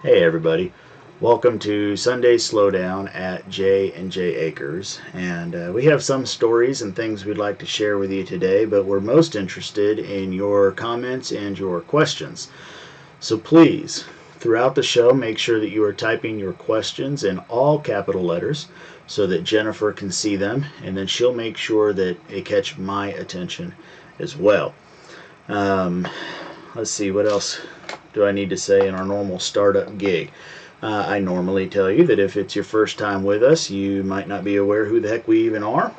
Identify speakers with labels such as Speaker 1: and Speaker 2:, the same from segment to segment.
Speaker 1: Hey everybody, welcome to Sunday Slowdown at J&J Acres, and we have some stories and things we'd like to share with you today, but we're most interested in your comments and your questions. So please, throughout the show, make sure that you are typing your questions in all capital letters so that Jennifer can see them, and then she'll make sure that it catch my attention as well. Let's see, what else do I need to say in our normal startup gig? I normally tell you that if it's your first time with us, you might not be aware who the heck we even are.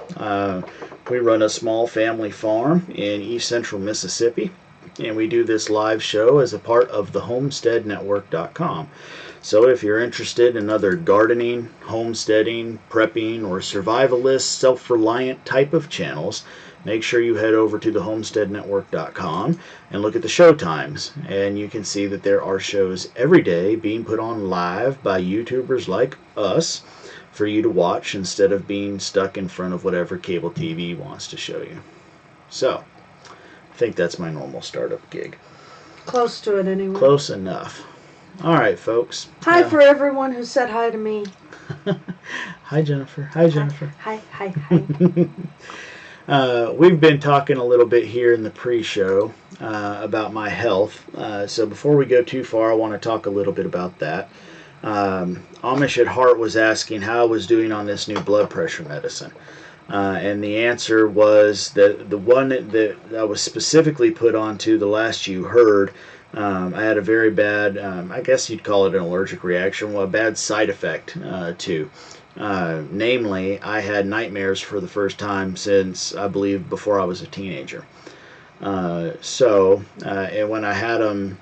Speaker 1: We run a small family farm in East Central Mississippi, and we do this live show as a part of the homesteadnetwork.com. So if you're interested in other gardening, homesteading, prepping, or survivalist, self-reliant type of channels, make sure you head over to the homesteadnetwork.com and look at the show times, and you can see that there are shows every day being put on live by YouTubers like us for you to watch instead of being stuck in front of whatever cable TV wants to show you. So, I think that's my normal startup gig.
Speaker 2: Close to it anyway.
Speaker 1: Close enough. Alright, folks.
Speaker 2: Hi for everyone who said hi to me.
Speaker 1: Hi, Jennifer. Hi, Jennifer.
Speaker 2: Hi.
Speaker 1: We've been talking a little bit here in the pre-show about my health. So before we go too far, I want to talk a little bit about that. Amish at Heart was asking how I was doing on this new blood pressure medicine. And the answer was that the one that I was specifically put onto, the last you heard, I had a very bad, I guess you'd call it an allergic reaction, well, a bad side effect to. Namely, I had nightmares for the first time since, I believe, before I was a teenager. And when I had them,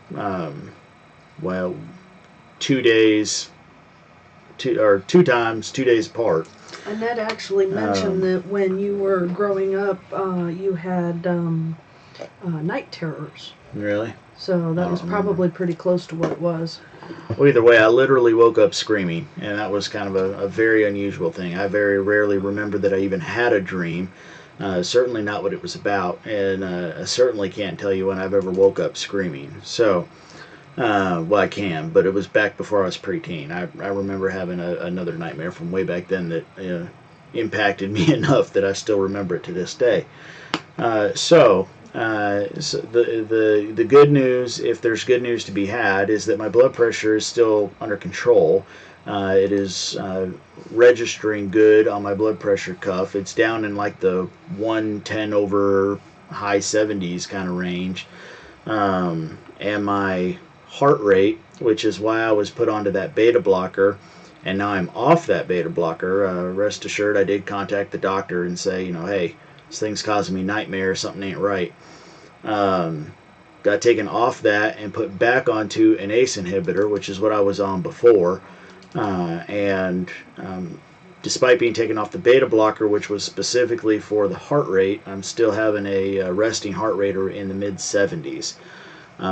Speaker 1: 2 days, two times, 2 days apart.
Speaker 2: Annette actually mentioned that when you were growing up, you had night terrors.
Speaker 1: Really?
Speaker 2: So that was probably pretty close to what it was.
Speaker 1: Well, either way, I literally woke up screaming, and that was kind of a very unusual thing. I very rarely remember that I even had a dream, certainly not what it was about, and I certainly can't tell you when I've ever woke up screaming. So, well, I can, but it was back before I was preteen. I remember having another nightmare from way back then that impacted me enough that I still remember it to this day. So the good news, if there's good news to be had, is that my blood pressure is still under control. It is registering good on my blood pressure cuff. It's down in like the 110 over high 70s kind of range. And my heart rate, which is why I was put onto that beta blocker, and now I'm off that beta blocker. Rest assured, I did contact the doctor and say, hey, this thing's causing me nightmares, something ain't right. Got taken off that and put back onto an ACE inhibitor, which is what I was on before. Despite being taken off the beta blocker, which was specifically for the heart rate, I'm still having a resting heart rate in the mid-70s,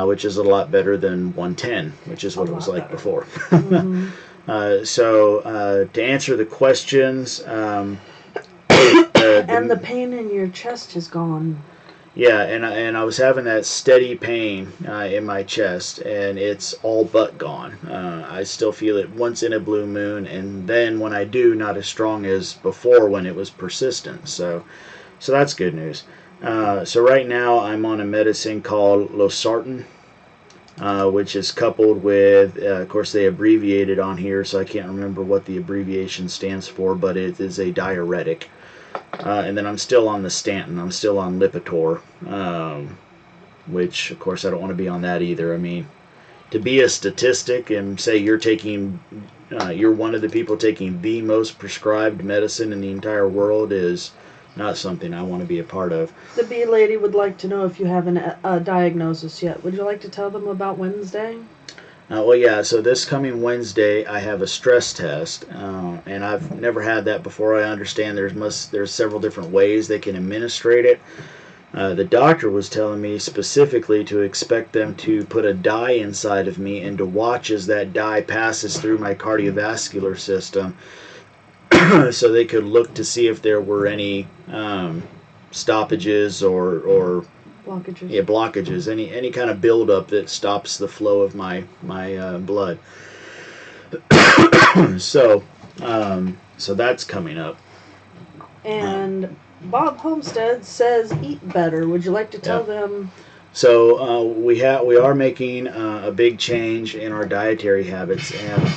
Speaker 1: which is a lot better than 110, which is what it was like before. Mm-hmm. To answer the questions... and
Speaker 2: the pain in your chest is gone.
Speaker 1: Yeah, and I was having that steady pain in my chest, and it's all but gone. I still feel it once in a blue moon, and then when I do, not as strong as before when it was persistent. So that's good news. So right now I'm on a medicine called losartan, which is coupled with, of course they abbreviate it on here, so I can't remember what the abbreviation stands for, but it is a diuretic. And then I'm still on the Stanton. I'm still on Lipitor, which, of course, I don't want to be on that either. I mean, to be a statistic and say you're one of the people taking the most prescribed medicine in the entire world is not something I want to be a part of.
Speaker 2: The bee lady would like to know if you have a diagnosis yet. Would you like to tell them about Wednesday?
Speaker 1: Well, yeah, so this coming Wednesday I have a stress test, and I've never had that before. I understand there's several different ways they can administrate it. The doctor was telling me specifically to expect them to put a dye inside of me and to watch as that dye passes through my cardiovascular system so they could look to see if there were any stoppages or
Speaker 2: blockages.
Speaker 1: Yeah, blockages. Any kind of buildup that stops the flow of my blood. So, so that's coming up.
Speaker 2: And Bob Homestead says eat better. Would you like to tell
Speaker 1: Yeah.
Speaker 2: them?
Speaker 1: So we are making a big change in our dietary habits, and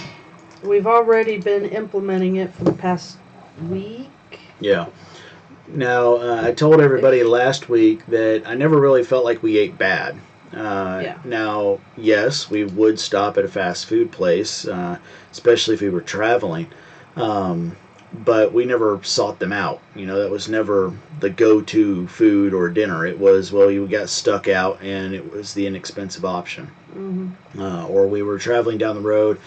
Speaker 2: We've already been implementing it for the past week.
Speaker 1: yeah. Now I told everybody last week that I never really felt like we ate bad.
Speaker 2: Yeah.
Speaker 1: Now, yes, we would stop at a fast food place, especially if we were traveling. But we never sought them out. You know, that was never the go-to food or dinner. It was, well, you got stuck out and it was the inexpensive option. Or we were traveling down the road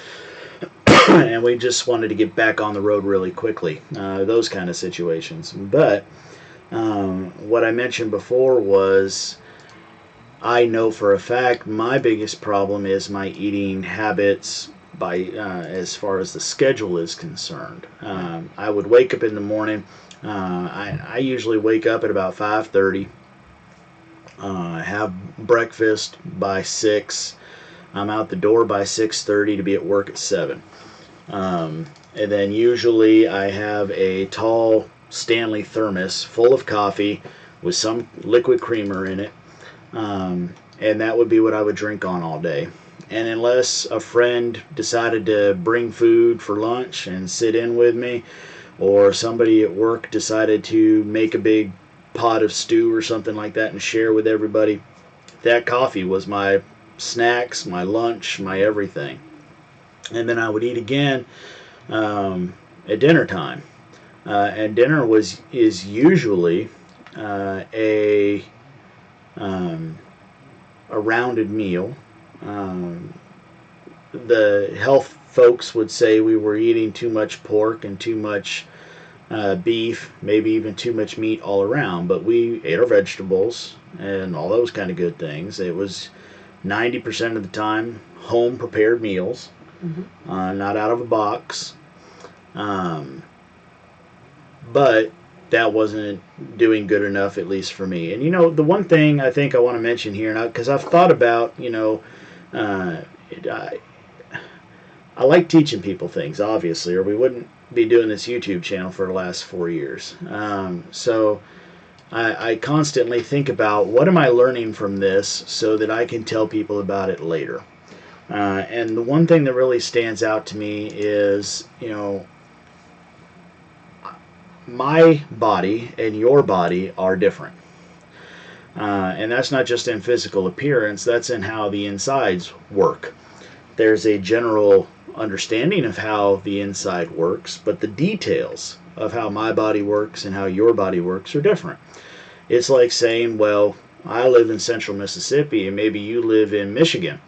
Speaker 1: and we just wanted to get back on the road really quickly. Those kind of situations. But what I mentioned before was I know for a fact my biggest problem is my eating habits by as far as the schedule is concerned. I would wake up in the morning. I usually wake up at about 5:30. Have breakfast by 6. I'm out the door by 6:30 to be at work at 7. And then usually I have a tall Stanley thermos full of coffee with some liquid creamer in it. And that would be what I would drink on all day. And unless a friend decided to bring food for lunch and sit in with me, or somebody at work decided to make a big pot of stew or something like that and share with everybody, that coffee was my snacks, my lunch, my everything. And then I would eat again at dinner time. And dinner is usually a rounded meal. The health folks would say we were eating too much pork and too much beef, maybe even too much meat all around, but we ate our vegetables and all those kind of good things. It was 90% of the time home prepared meals, not out of a box. But that wasn't doing good enough, at least for me. And you know, the one thing I think I want to mention here, because I've thought about, you know, I like teaching people things, obviously, or we wouldn't be doing this YouTube channel for the last 4 years. So I constantly think about what am I learning from this so that I can tell people about it later. And the one thing that really stands out to me is, you know, my body and your body are different. And that's not just in physical appearance, that's in how the insides work. There's a general understanding of how the inside works, but the details of how my body works and how your body works are different. It's like saying, well, I live in central Mississippi and maybe you live in Michigan.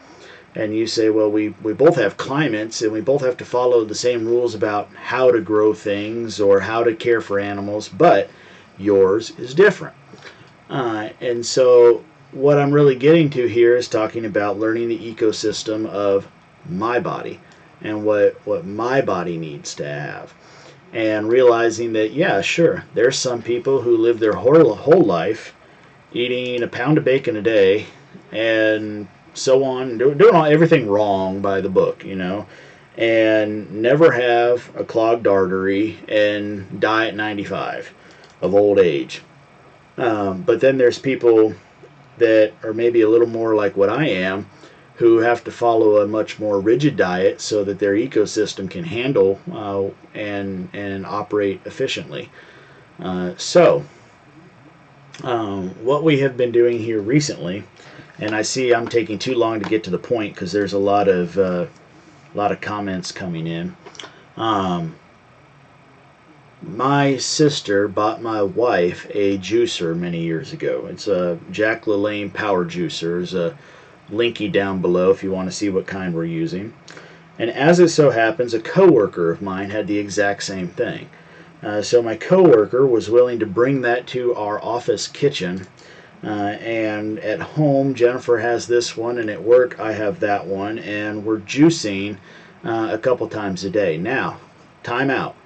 Speaker 1: And you say, well, we both have climates and we both have to follow the same rules about how to grow things or how to care for animals, but yours is different. And so what I'm really getting to here is talking about learning the ecosystem of my body and what my body needs to have. And realizing that, yeah, sure, there's some people who live their whole life eating a pound of bacon a day and so on, doing everything wrong by the book, you know, and never have a clogged artery and die at 95 of old age. But then there's people that are maybe a little more like what I am, who have to follow a much more rigid diet so that their ecosystem can handle and operate efficiently. So what we have been doing here recently, and I see I'm taking too long to get to the point because there's a lot of comments coming in. My sister bought my wife a juicer many years ago. It's a Jack LaLanne power juicer. There's a linky down below if you want to see what kind we're using. And as it so happens, a coworker of mine had the exact same thing. So my coworker was willing to bring that to our office kitchen. And at home, Jennifer has this one, and at work, I have that one, and we're juicing a couple times a day. Now, time out.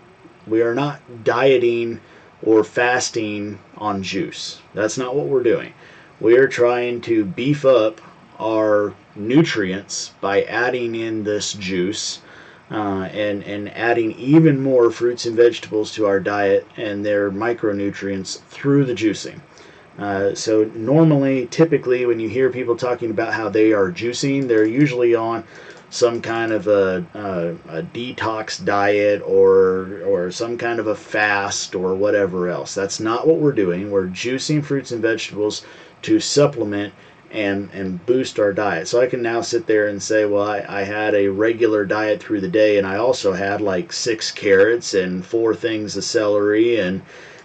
Speaker 1: We are not dieting or fasting on juice. That's not what we're doing. We are trying to beef up our nutrients by adding in this juice and adding even more fruits and vegetables to our diet and their micronutrients through the juicing. So normally, typically, when you hear people talking about how they are juicing, they're usually on some kind of a detox diet or some kind of a fast or whatever else. That's not what we're doing. We're juicing fruits and vegetables to supplement and boost our diet. So I can now sit there and say, well, I had a regular diet through the day, and I also had like 6 carrots and 4 things of celery and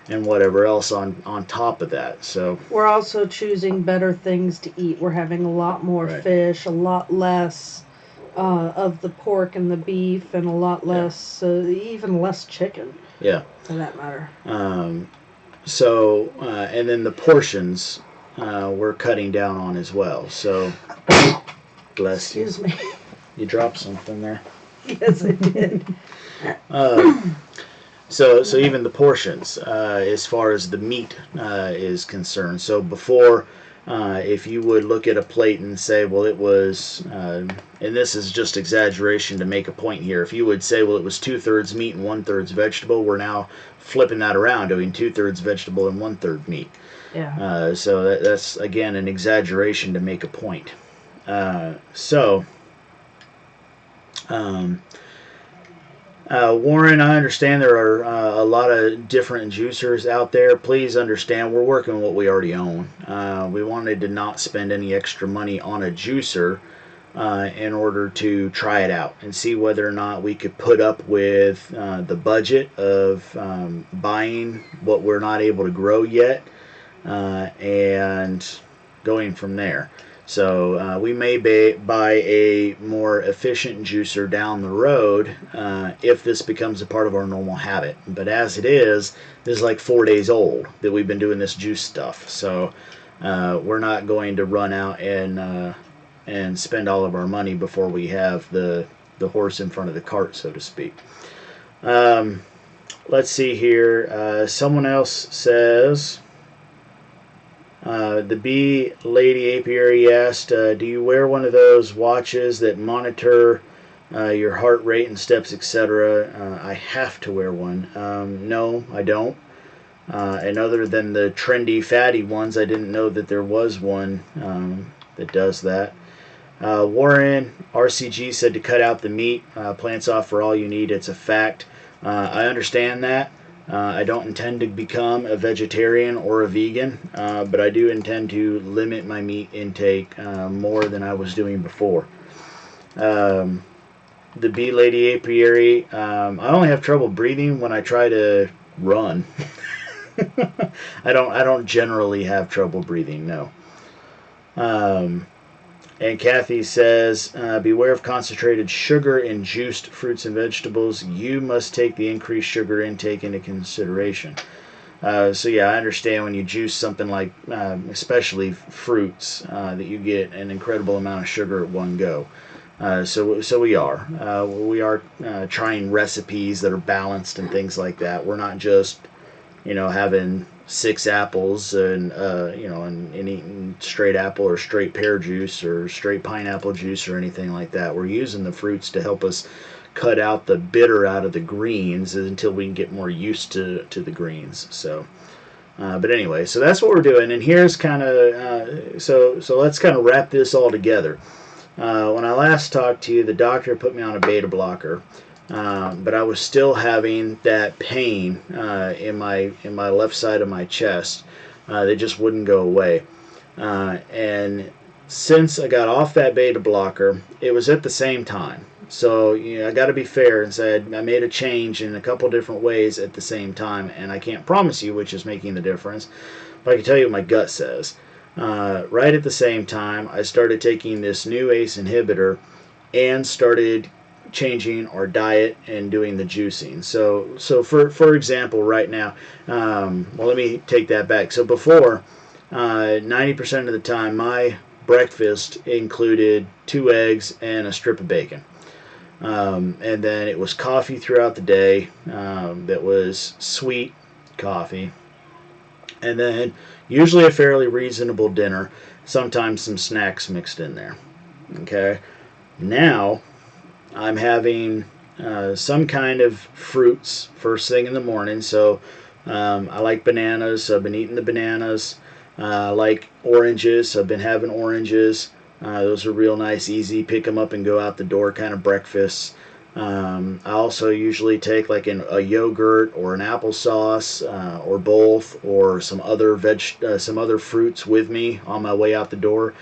Speaker 1: whatever else on top of that. So
Speaker 2: we're also choosing better things to eat. We're having a lot more
Speaker 1: right.
Speaker 2: fish, a lot less of the pork and the beef, and a lot less, even less chicken.
Speaker 1: Yeah.
Speaker 2: For that matter.
Speaker 1: So and then the portions we're cutting down on as well. So bless you.
Speaker 2: Excuse me.
Speaker 1: You dropped something there.
Speaker 2: Yes, I did.
Speaker 1: So even the portions, as far as the meat is concerned. So before, if you would look at a plate and say, well, it was, and this is just exaggeration to make a point here. If you would say, well, it was 2/3 meat and 1/3 vegetable, we're now flipping that around, doing 2/3 vegetable and 1/3 meat.
Speaker 2: Yeah.
Speaker 1: So that's again an exaggeration to make a point. Warren, I understand there are a lot of different juicers out there. Please understand, we're working with what we already own. We wanted to not spend any extra money on a juicer in order to try it out and see whether or not we could put up with the budget of buying what we're not able to grow yet and going from there. So we may buy a more efficient juicer down the road if this becomes a part of our normal habit. But as it is, this is like 4 days old that we've been doing this juice stuff. So we're not going to run out and spend all of our money before we have the horse in front of the cart, so to speak. Let's see here. Someone else says... the bee lady apiary asked, do you wear one of those watches that monitor your heart rate and steps, etc.? I have to wear one. No, I don't. And other than the trendy, fatty ones, I didn't know that there was one that does that. Warren, RCG said to cut out the meat. Plants offer all you need. It's a fact. I understand that. I don't intend to become a vegetarian or a vegan, but I do intend to limit my meat intake more than I was doing before. The bee lady apiary, I only have trouble breathing when I try to run. I don't generally have trouble breathing, no. And Kathy says, beware of concentrated sugar in juiced fruits and vegetables. You must take the increased sugar intake into consideration. So yeah, I understand when you juice something like, especially fruits, that you get an incredible amount of sugar at one go. So we are trying recipes that are balanced and things like that. We're not just, having 6 apples and eating straight apple or straight pear juice or straight pineapple juice or anything like that. We're using the fruits to help us cut out the bitter out of the greens until we can get more used to the greens. So, but anyway, so that's what we're doing. And here's kind of so let's kind of wrap this all together. When I last talked to you, the doctor put me on a beta blocker. But I was still having that pain in my left side of my chest that just wouldn't go away. And since I got off that beta blocker, it was at the same time. So I got to be fair and say I made a change in a couple different ways at the same time, and I can't promise you which is making the difference, but I can tell you what my gut says. Right at the same time, I started taking this new ACE inhibitor and started changing our diet and doing the juicing. So for example, right now, let me take that back. So before, 90% of the time, my breakfast included 2 eggs and a strip of bacon. And then it was coffee throughout the day. That was sweet coffee. And then usually a fairly reasonable dinner. Sometimes some snacks mixed in there. Okay. Now I'm having some kind of fruits first thing in the morning. So I like bananas. So I've been eating the bananas. I like oranges. So I've been having oranges. Those are real nice, easy, pick them up and go out the door kind of breakfasts. I also usually take like a yogurt or an applesauce or both, or some other fruits with me on my way out the door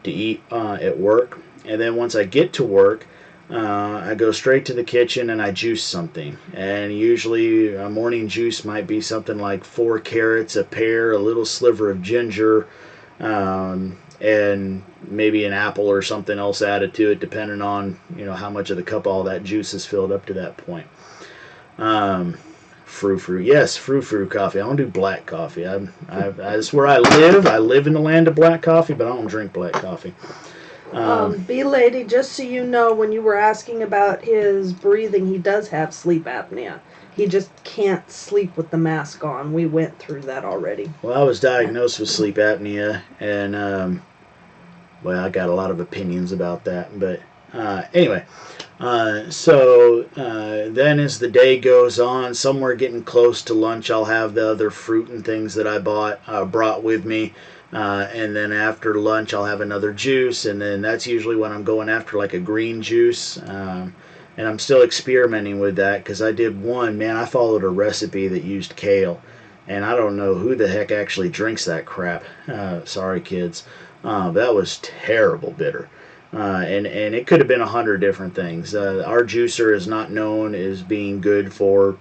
Speaker 1: to eat at work. And then once I get to work, I go straight to the kitchen and I juice something. And usually a morning juice might be something like 4 carrots, a pear, a little sliver of ginger, and maybe an apple or something else added to it, depending on how much of the cup all that juice is filled up to that point. Frou-frou, yes, frou-frou coffee. I don't do black coffee. That's where I live. I live in the land of black coffee, but I don't drink black coffee.
Speaker 2: B-Lady, just so you know, when you were asking about his breathing, he does have sleep apnea. He just can't sleep with the mask on. We went through that already.
Speaker 1: Well, I was diagnosed with sleep apnea, and well, I got a lot of opinions about that, but anyway. So then as the day goes on, somewhere getting close to lunch, I'll have the other fruit and things that I brought with me. And then after lunch, I'll have another juice, and then that's usually when I'm going after like a green juice. And I'm still experimenting with that because I did one, man, I followed a recipe that used kale. And I don't know who the heck actually drinks that crap. Sorry, kids. That was terrible bitter. And it could have been 100 different things. Our juicer is not known as being good for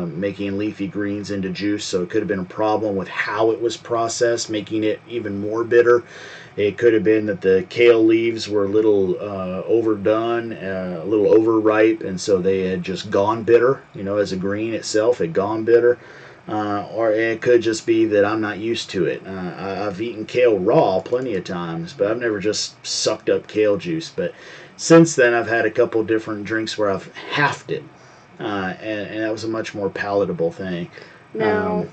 Speaker 1: making leafy greens into juice, so it could have been a problem with how it was processed, making it even more bitter. It could have been that the kale leaves were a little overdone, a little overripe, and so they had just gone bitter. As a green itself had gone bitter. Or it could just be that I'm not used to it. I've eaten kale raw plenty of times, but I've never just sucked up kale juice. But since then, I've had a couple different drinks where I've halved it, and that was a much more palatable thing.
Speaker 2: Now,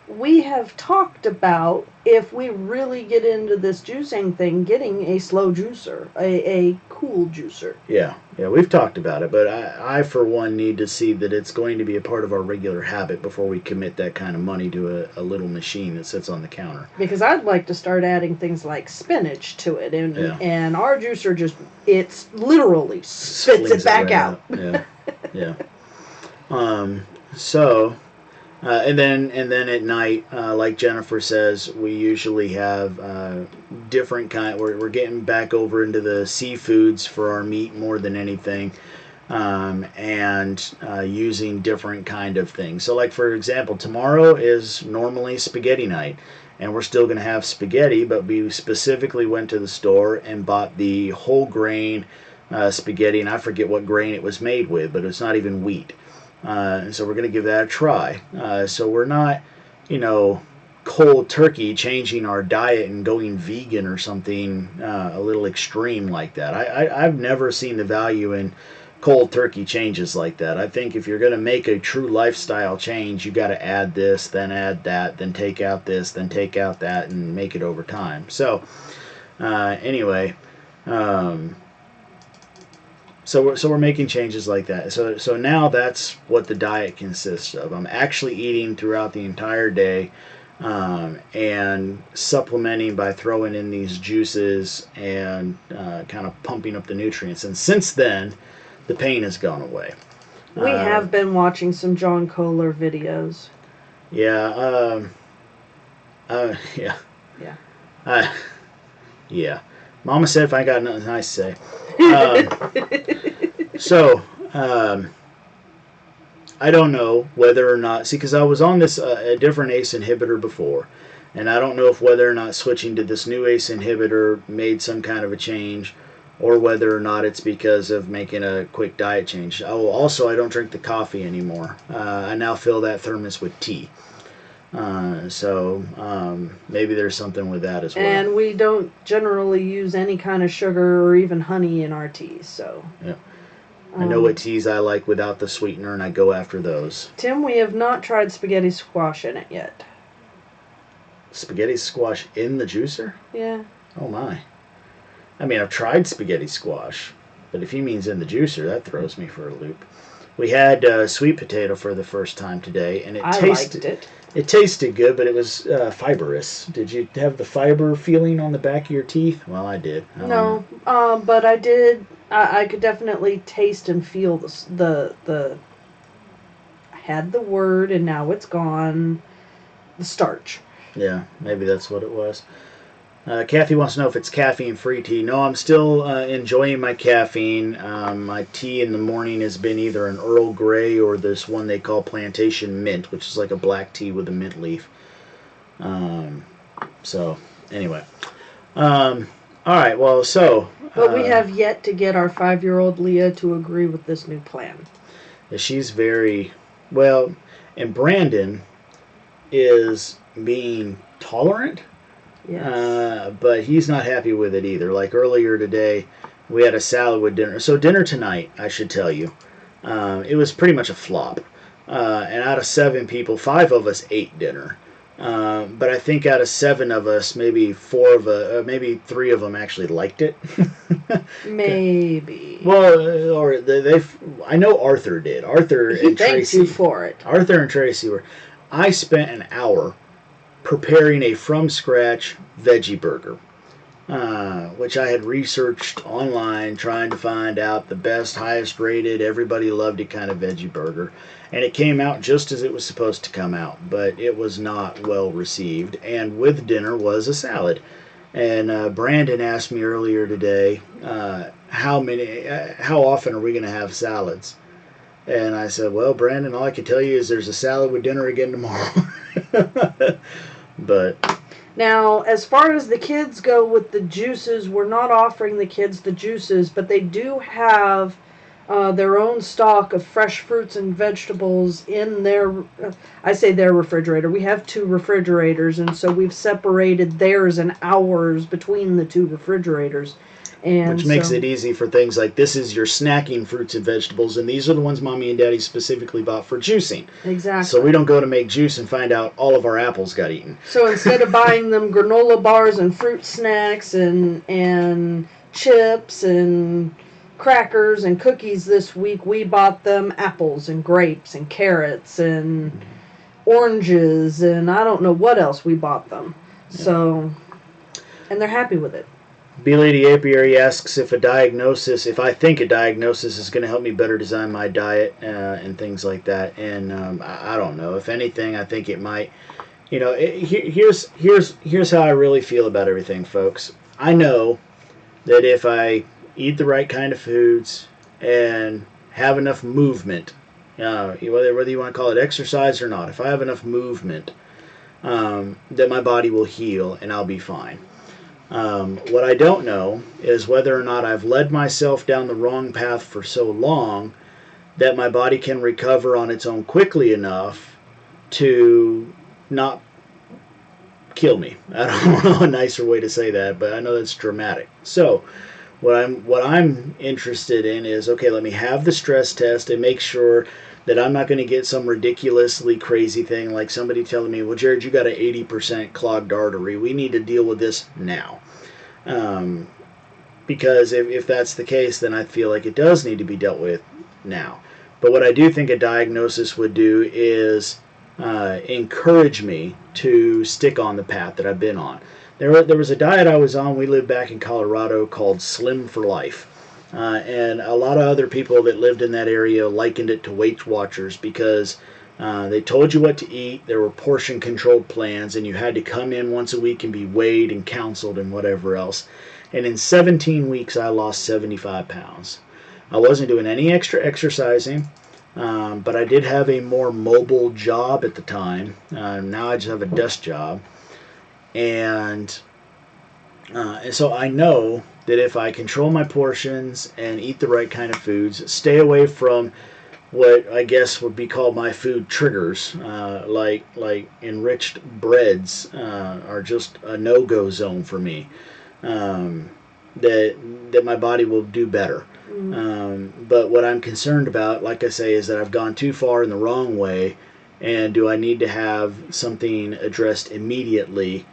Speaker 2: we have talked about, if we really get into this juicing thing, getting a slow juicer, a cool juicer.
Speaker 1: Yeah, we've talked about it, but I for one need to see that it's going to be a part of our regular habit before we commit that kind of money to a little machine that sits on the counter.
Speaker 2: Because I'd like to start adding things like spinach to it, and our juicer it's literally spits it back out.
Speaker 1: Yeah. So. And then at night, like Jennifer says, we usually have different kind. We're getting back over into the seafoods for our meat more than anything, and using different kind of things. So, like for example, tomorrow is normally spaghetti night, and we're still going to have spaghetti, but we specifically went to the store and bought the whole grain spaghetti, and I forget what grain it was made with, but it's not even wheat. So we're going to give that a try. So we're not, cold turkey changing our diet and going vegan or something a little extreme like that. I've never seen the value in cold turkey changes like that. I think if you're going to make a true lifestyle change, you got to add this, then add that, then take out this, then take out that, and make it over time. So anyway. So we're making changes like that. So now that's what the diet consists of. I'm actually eating throughout the entire day, and supplementing by throwing in these juices and kind of pumping up the nutrients. And since then, the pain has gone away.
Speaker 2: We have been watching some John Kohler videos.
Speaker 1: Yeah. Yeah. Mama said if I got nothing nice to say. I don't know whether or not, because I was on this a different ACE inhibitor before, and I don't know if whether or not switching to this new ACE inhibitor made some kind of a change, or whether or not it's because of making a quick diet change. Oh, also, I don't drink the coffee anymore. I now fill that thermos with tea. Maybe there's something with that as well.
Speaker 2: And we don't generally use any kind of sugar or even honey in our teas, so.
Speaker 1: Yeah. I know what teas I like without the sweetener, and I go after those.
Speaker 2: Tim, we have not tried spaghetti squash in it yet.
Speaker 1: Spaghetti squash in the juicer?
Speaker 2: Yeah.
Speaker 1: Oh my. I mean, I've tried spaghetti squash, But if he means in the juicer, that throws me for a loop. We had sweet potato for the first time today, and
Speaker 2: I liked it.
Speaker 1: It tasted good, but it was fibrous. Did you have the fiber feeling on the back of your teeth? Well, I did.
Speaker 2: No, but I did. I could definitely taste and feel the. I had the word, and now it's gone. The starch.
Speaker 1: Yeah, maybe that's what it was. Kathy wants to know if it's caffeine-free tea. No, I'm still enjoying my caffeine. My tea in the morning has been either an Earl Grey or this one they call Plantation Mint, which is like a black tea with a mint leaf. So, anyway. All right, well, so...
Speaker 2: But we have yet to get our 5-year-old Leah to agree with this new plan.
Speaker 1: She's very... Well, and Brandon is being tolerant.
Speaker 2: Yes.
Speaker 1: But he's not happy with it either. Like earlier today, we had a salad with dinner. So dinner tonight, I should tell you, it was pretty much a flop. And out of 7 people, 5 of us ate dinner. But I think out of 7 of us, maybe 3 of them actually liked it.
Speaker 2: Maybe.
Speaker 1: Well, or I know Arthur did. Arthur and
Speaker 2: thanked
Speaker 1: Tracy
Speaker 2: you for it.
Speaker 1: Arthur and Tracy were. I spent an hour preparing a from-scratch veggie burger, which I had researched online, trying to find out the best, highest rated, everybody loved it kind of veggie burger. And it came out just as it was supposed to come out, but it was not well received. And with dinner was a salad. And Brandon asked me earlier today, how often are we going to have salads? And I said, well, Brandon, all I can tell you is there's a salad with dinner again tomorrow. But
Speaker 2: now, as far as the kids go with the juices, we're not offering the kids the juices, but they do have their own stock of fresh fruits and vegetables in their, I say their refrigerator. We have 2 refrigerators, and so we've separated theirs and ours between the 2 refrigerators. And
Speaker 1: which makes it easy for things like this is your snacking fruits and vegetables, and these are the ones Mommy and Daddy specifically bought for juicing.
Speaker 2: Exactly.
Speaker 1: So we don't go to make juice and find out all of our apples got eaten.
Speaker 2: So instead of buying them granola bars and fruit snacks and chips and crackers and cookies this week, we bought them apples and grapes and carrots and oranges and I don't know what else we bought them. Yeah. So, and they're happy with it.
Speaker 1: B Lady Apiary asks if I think a diagnosis is going to help me better design my diet and things like that. And I don't know. If anything, I think it might. You know, here's how I really feel about everything, folks. I know that if I eat the right kind of foods and have enough movement, whether you want to call it exercise or not, if I have enough movement, that my body will heal and I'll be fine. What I don't know is whether or not I've led myself down the wrong path for so long that my body can recover on its own quickly enough to not kill me. I don't know a nicer way to say that, but I know that's dramatic. So what I'm interested in is, okay, let me have the stress test and make sure that I'm not going to get some ridiculously crazy thing like somebody telling me, well, Jared, you got an 80% clogged artery. We need to deal with this now. Because if that's the case, then I feel like it does need to be dealt with now. But what I do think a diagnosis would do is encourage me to stick on the path that I've been on. There was a diet I was on. We lived back in Colorado called Slim for Life. And a lot of other people that lived in that area likened it to Weight Watchers because they told you what to eat. There were portion controlled plans, and you had to come in once a week and be weighed and counseled and whatever else. And in 17 weeks, I lost 75 pounds. I wasn't doing any extra exercising, but I did have a more mobile job at the time. Now I just have a desk job. And so I know that if I control my portions and eat the right kind of foods, stay away from what I guess would be called my food triggers, like enriched breads are just a no-go zone for me, that my body will do better. But what I'm concerned about, like I say, is that I've gone too far in the wrong way, and do I need to have something addressed immediately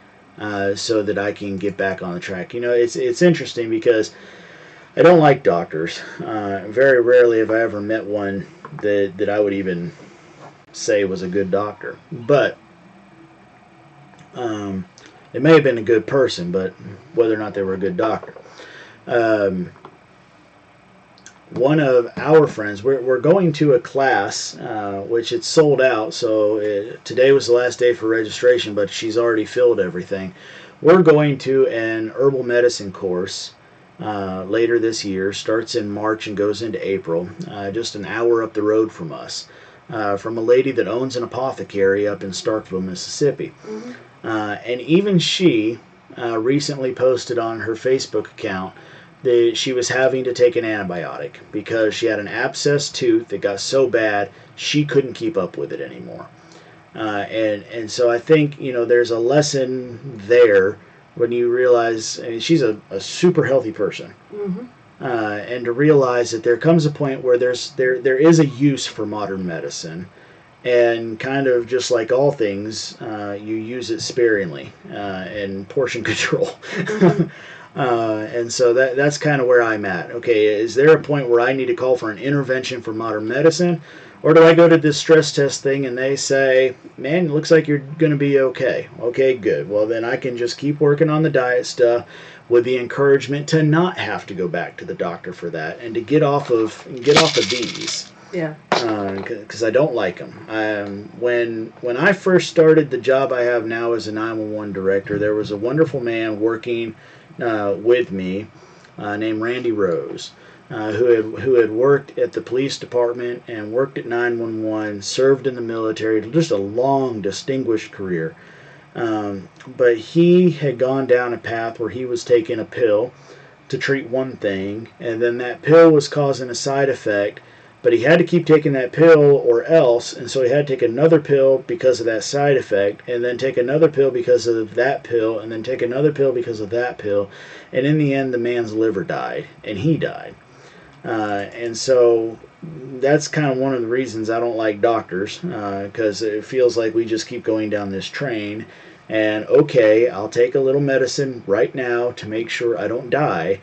Speaker 1: so that I can get back on the track? You know, it's interesting because I don't like doctors. Very rarely have I ever met one that I would even say was a good doctor. But they may have been a good person, but whether or not they were a good doctor. One of our friends, we're going to a class, which it's sold out, so today was the last day for registration, but she's already filled everything. We're going to an herbal medicine course later this year, starts in March and goes into April, just an hour up the road from us, from a lady that owns an apothecary up in Starkville, Mississippi.
Speaker 2: Mm-hmm.
Speaker 1: And even she recently posted on her Facebook account that she was having to take an antibiotic because she had an abscessed tooth that got so bad she couldn't keep up with it anymore. And so I think, there's a lesson there when you realize, I mean, she's a super healthy person.
Speaker 2: Mm-hmm.
Speaker 1: And to realize that there comes a point where there is a use for modern medicine, and kind of just like all things, you use it sparingly and portion control. Mm-hmm. And so that's kind of where I'm at. Okay, is there a point where I need to call for an intervention for modern medicine? Or do I go to this stress test thing and they say, man, it looks like you're going to be okay. Okay, good. Well, then I can just keep working on the diet stuff with the encouragement to not have to go back to the doctor for that and to get off of these.
Speaker 2: Yeah.
Speaker 1: Because I don't like them. When I first started the job I have now as a 911 director, there was a wonderful man working with me named Randy Rose, who had worked at the police department and worked at 911, served in the military, just a long, distinguished career. But he had gone down a path where he was taking a pill to treat one thing, and then that pill was causing a side effect, but he had to keep taking that pill or else, and so he had to take another pill because of that side effect, and then take another pill because of that pill, and then take another pill because of that pill, and in the end the man's liver died, and he died. And so that's kind of one of the reasons I don't like doctors, because it feels like we just keep going down this train, and okay, I'll take a little medicine right now to make sure I don't die,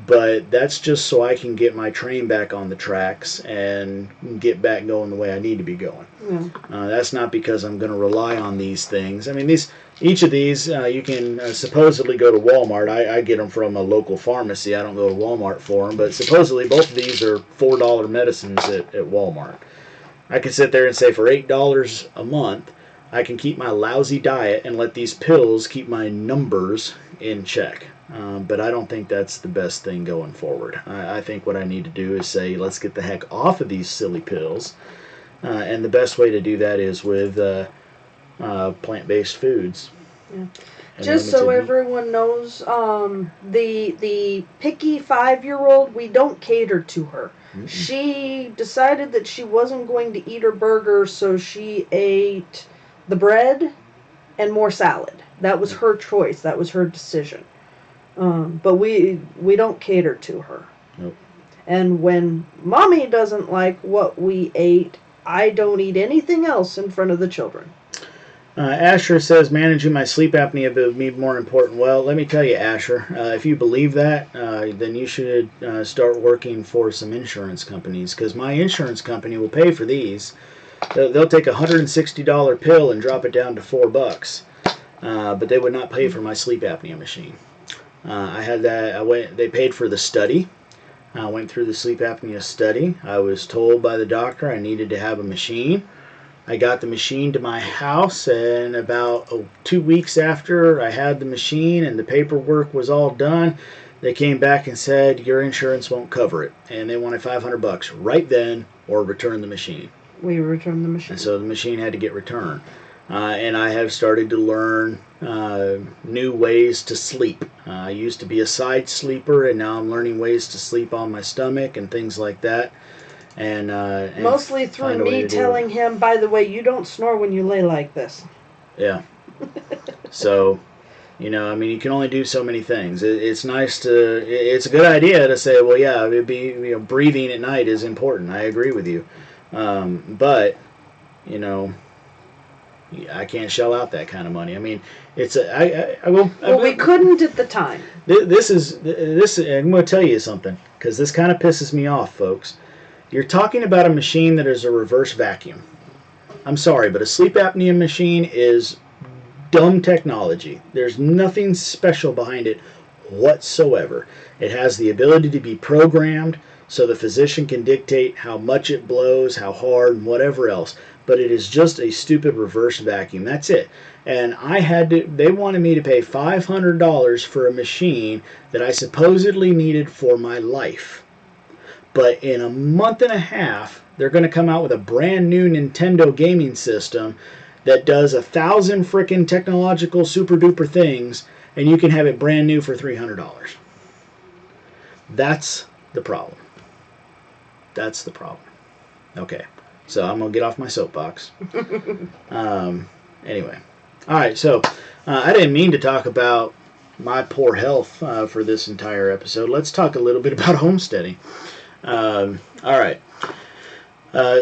Speaker 1: but that's just so I can get my train back on the tracks and get back going the way I need to be going.
Speaker 2: Yeah.
Speaker 1: That's not because I'm going to rely on these things. I mean, each of these, you can supposedly go to Walmart. I get them from a local pharmacy. I don't go to Walmart for them, but supposedly both of these are $4 medicines at Walmart. I can sit there and say for $8 a month, I can keep my lousy diet and let these pills keep my numbers in check. But I don't think that's the best thing going forward. I think what I need to do is say, let's get the heck off of these silly pills. And the best way to do that is with plant-based foods.
Speaker 2: Yeah. Just so everyone knows, the picky 5-year-old, we don't cater to her. Mm-mm. She decided that she wasn't going to eat her burger, so she ate the bread and more salad. That was her choice. That was her decision. But we don't cater to her.
Speaker 1: Nope.
Speaker 2: And when Mommy doesn't like what we ate, I don't eat anything else in front of the children.
Speaker 1: Asher says, managing my sleep apnea would be more important. Well, let me tell you, Asher, if you believe that, then you should start working for some insurance companies, because my insurance company will pay for these. They'll take a $160 pill and drop it down to $4, but they would not pay for my sleep apnea machine. I had that. They paid for the study. I went through the sleep apnea study. I was told by the doctor I needed to have a machine. I got the machine to my house, and about 2 weeks after I had the machine and the paperwork was all done, they came back and said, your insurance won't cover it. And they wanted $500 right then, or return the machine.
Speaker 2: We returned the machine.
Speaker 1: And so the machine had to get returned. And I have started to learn new ways to sleep. I used to be a side sleeper, and now I'm learning ways to sleep on my stomach and things like that. And
Speaker 2: mostly through me telling him, by the way, you don't snore when you lay like this.
Speaker 1: Yeah. So, you can only do so many things. It's nice it's a good idea to say, well, yeah, it'd be, breathing at night is important. I agree with you. But, I can't shell out that kind of money. I mean, it's a, I will.
Speaker 2: Well, we couldn't at the time.
Speaker 1: This is. I'm going to tell you something, because this kind of pisses me off, folks. You're talking about a machine that is a reverse vacuum. I'm sorry, but a sleep apnea machine is dumb technology. There's nothing special behind it whatsoever. It has the ability to be programmed so the physician can dictate how much it blows, how hard, and whatever else. But it is just a stupid reverse vacuum. That's it. And they wanted me to pay $500 for a machine that I supposedly needed for my life. But in a month and a half, they're going to come out with a brand new Nintendo gaming system that does 1,000 frickin' technological super duper things, and you can have it brand new for $300. That's the problem. That's the problem. Okay, so I'm going to get off my soapbox. Anyway. Alright, so I didn't mean to talk about my poor health for this entire episode. Let's talk a little bit about homesteading. Alright.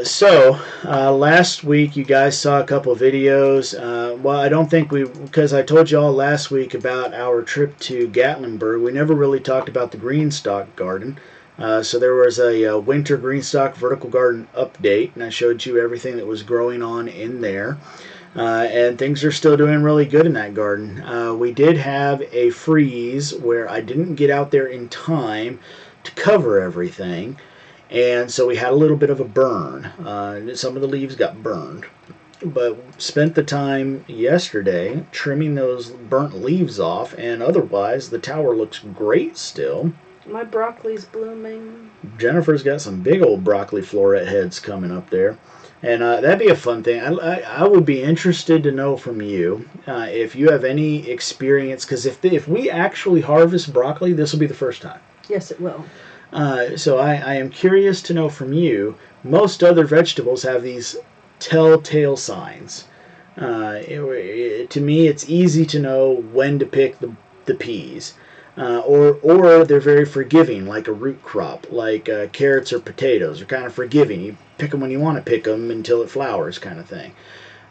Speaker 1: So last week you guys saw a couple videos. Well, I don't think because I told you all last week about our trip to Gatlinburg. We never really talked about the greenstock garden. So there was a winter greenstock vertical garden update, and I showed you everything that was growing on in there. And things are still doing really good in that garden. We did have a freeze where I didn't get out there in time to cover everything, and so we had a little bit of a burn. Some of the leaves got burned, but spent the time yesterday trimming those burnt leaves off, and otherwise the tower looks great still.
Speaker 2: My broccoli's blooming.
Speaker 1: Jennifer's got some big old broccoli floret heads coming up there. And that'd be a fun thing. I would be interested to know from you if you have any experience, because if we actually harvest broccoli, this will be the first time.
Speaker 2: Yes, it will.
Speaker 1: So I am curious to know from you. Most other vegetables have these telltale signs. To me, it's easy to know when to pick the peas. Or they're very forgiving, like a root crop, like carrots or potatoes are kind of forgiving. You pick them when you want to pick them until it flowers, kind of thing.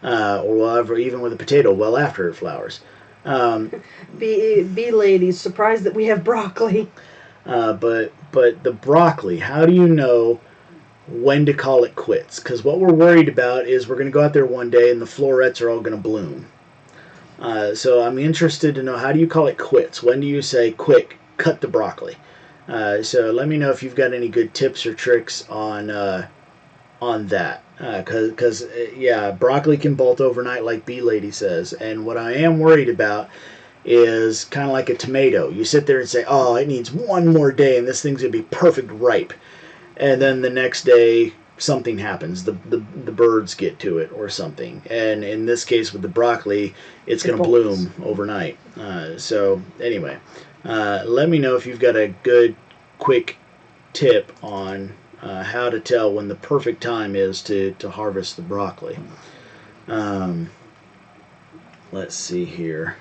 Speaker 1: Or even with a potato, well after it flowers.
Speaker 2: Bee ladies, surprised that we have broccoli.
Speaker 1: But the broccoli, how do you know when to call it quits? Because what we're worried about is we're going to go out there one day and the florets are all going to bloom. So I'm interested to know, how do you call it quits? When do you say, quick, cut the broccoli? So let me know if you've got any good tips or tricks on that. Because broccoli can bolt overnight, like Bee Lady says. And what I am worried about is kind of like a tomato. You sit there and say, oh, it needs one more day and this thing's going to be perfect ripe. And then the next day, something happens. The birds get to it or something. And in this case with the broccoli, it's going to bloom overnight. So anyway, let me know if you've got a good quick tip on how to tell when the perfect time is to harvest the broccoli. Let's see here.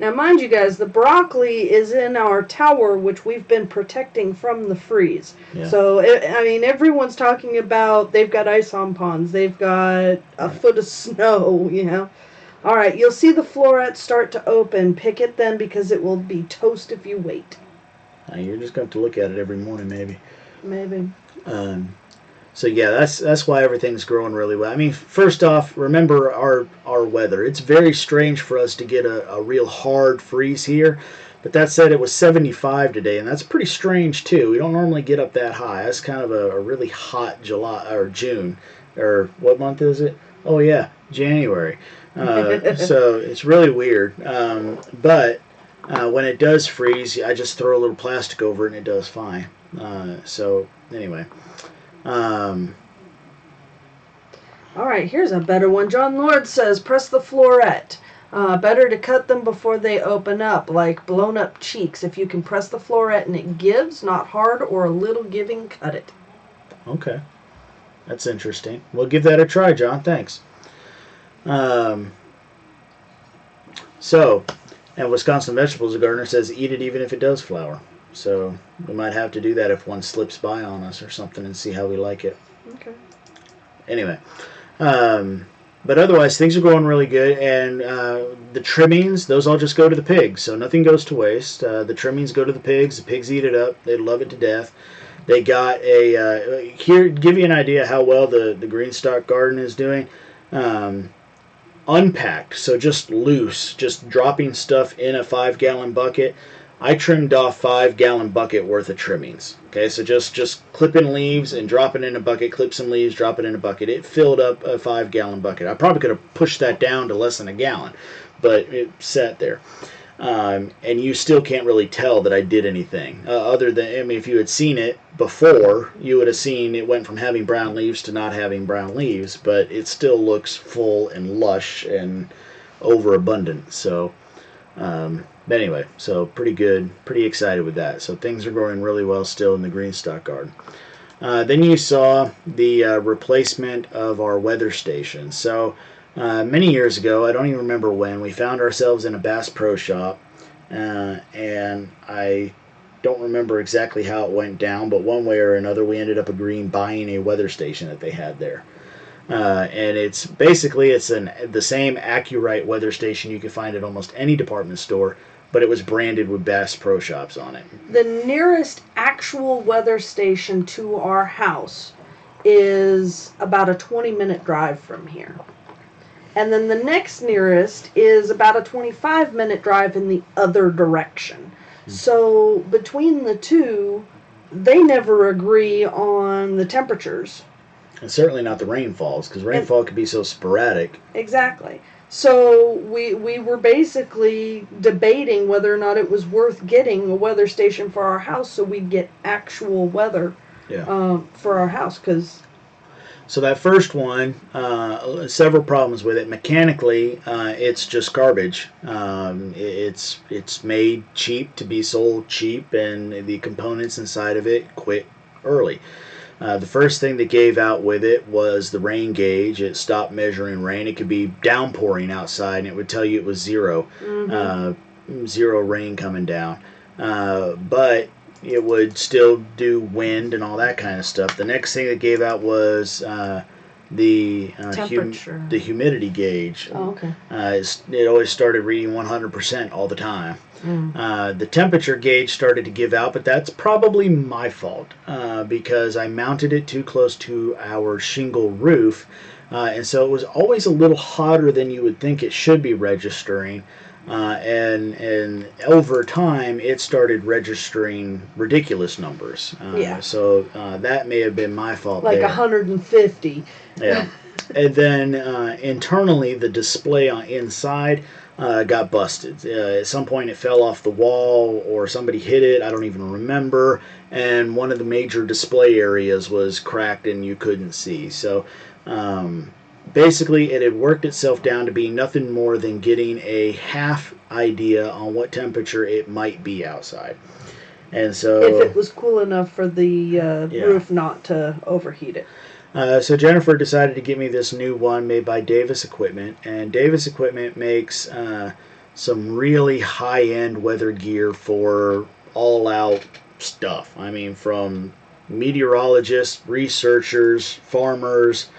Speaker 2: Now, mind you guys, the broccoli is in our tower, which we've been protecting from the freeze.
Speaker 1: Yeah.
Speaker 2: So, everyone's talking about they've got ice on ponds. They've got a foot of snow, All right, you'll see the florets start to open. Pick it then, because it will be toast if you wait.
Speaker 1: You're just going to have to look at it every morning, maybe.
Speaker 2: Maybe.
Speaker 1: So yeah, that's why everything's growing really well. I mean, first off, remember our weather. It's very strange for us to get a real hard freeze here. But that said, it was 75 today, and that's pretty strange too. We don't normally get up that high. That's kind of a really hot July or June, or what month is it? Oh yeah, January. So it's really weird. But when it does freeze, I just throw a little plastic over it and it does fine. So anyway.
Speaker 2: All right, here's a better one. John Lord says, press the floret. Better to cut them before they open up, like blown up cheeks. If you can press the floret and it gives, not hard or a little giving, cut it.
Speaker 1: Okay. That's interesting. We'll give that a try, John. Thanks. So, and Wisconsin Vegetables Gardener says, eat it even if it does flower. So we might have to do that if one slips by on us or something and see how we like it.
Speaker 2: Okay.
Speaker 1: Anyway, But otherwise, things are going really good, and the trimmings, those all just go to the pigs, so nothing goes to waste. The trimmings go to the pigs eat it up, they love it to death. They got here, give you an idea how well the Greenstock garden is doing. Um, Unpacked, so just loose, just dropping stuff in a 5-gallon bucket. I trimmed off 5-gallon bucket worth of trimmings. Okay, so just clipping leaves and dropping in a bucket, clip some leaves, drop it in a bucket. It filled up a 5-gallon bucket. I probably could have pushed that down to less than a gallon, but it sat there. And you still can't really tell that I did anything. Other than, I mean, if you had seen it before, you would have seen it went from having brown leaves to not having brown leaves, but it still looks full and lush and overabundant. So, but anyway, so pretty good, pretty excited with that. So things are growing really well still in the Greenstock garden. Then you saw the replacement of our weather station. So many years ago, I don't even remember when, we found ourselves in a Bass Pro Shop, and I don't remember exactly how it went down, but one way or another we ended up agreeing buying a weather station that they had there. And it's basically the same Accurite weather station you can find at almost any department store, but it was branded with Bass Pro Shops on it.
Speaker 2: The nearest actual weather station to our house is about a 20-minute drive from here. And then the next nearest is about a 25-minute drive in the other direction. So between the two, they never agree on the temperatures.
Speaker 1: And certainly not the rainfalls, because rainfall could be so sporadic.
Speaker 2: Exactly. So we were basically debating whether or not it was worth getting a weather station for our house so we'd get actual weather for our house.
Speaker 1: So that first one, several problems with it. Mechanically, it's just garbage. It's made cheap to be sold cheap, and the components inside of it quit early. The first thing that gave out with it was the rain gauge. It stopped measuring rain. It could be downpouring outside, and it would tell you it was zero, zero rain coming down. But it would still do wind and all that kind of stuff. The next thing that gave out was the
Speaker 2: temperature,
Speaker 1: the humidity gauge.
Speaker 2: Oh, okay.
Speaker 1: It always started reading 100% all the time. The temperature gauge started to give out, but that's probably my fault because I mounted it too close to our shingle roof, and so it was always a little hotter than you would think it should be registering. And over time, it started registering ridiculous numbers. So that may have been my fault.
Speaker 2: Like
Speaker 1: there.
Speaker 2: 150.
Speaker 1: Yeah. And then internally, the display inside got busted. At some point, it fell off the wall, or somebody hit it. I don't even remember. And one of the major display areas was cracked, and you couldn't see. So basically, it had worked itself down to being nothing more than getting a half idea on what temperature it might be outside. And so,
Speaker 2: if it was cool enough for the roof not to overheat it.
Speaker 1: So Jennifer decided to get me this new one made by Davis Equipment, and Davis Equipment makes some really high-end weather gear for all-out stuff. I mean, from meteorologists, researchers, farmers,